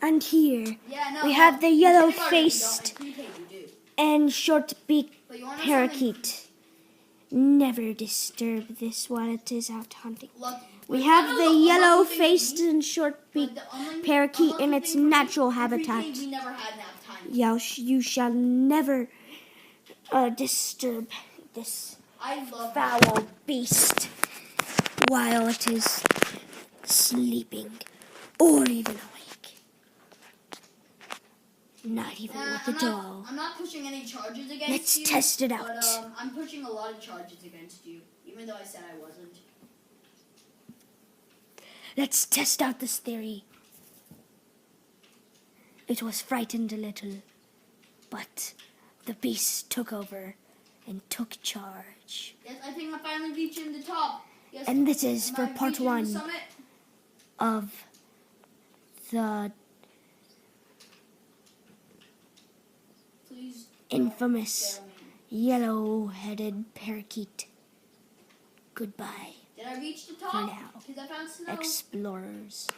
And here Yeah, no, we have the yellow-faced you do. and short-beaked But you wanna know parakeet. Never disturb this while it is out hunting. Look, We have the yellow-faced and short-beaked parakeet in its natural habitat. We never had nap time. You shall never disturb this foul beast while it is sleeping or even awake. Not even with a doll. I'm not pushing any charges against you. Let's test it out. But I'm pushing a lot of charges against you, even though I said I wasn't. Let's test out this theory. It was frightened a little, but the beast took over and took charge. Yes, I think I finally reached the top. Yes, and this is for part 1 summit? of the Please infamous yellow-headed parakeet. Goodbye Did I reach the top? for now, Because I found snow. explorers.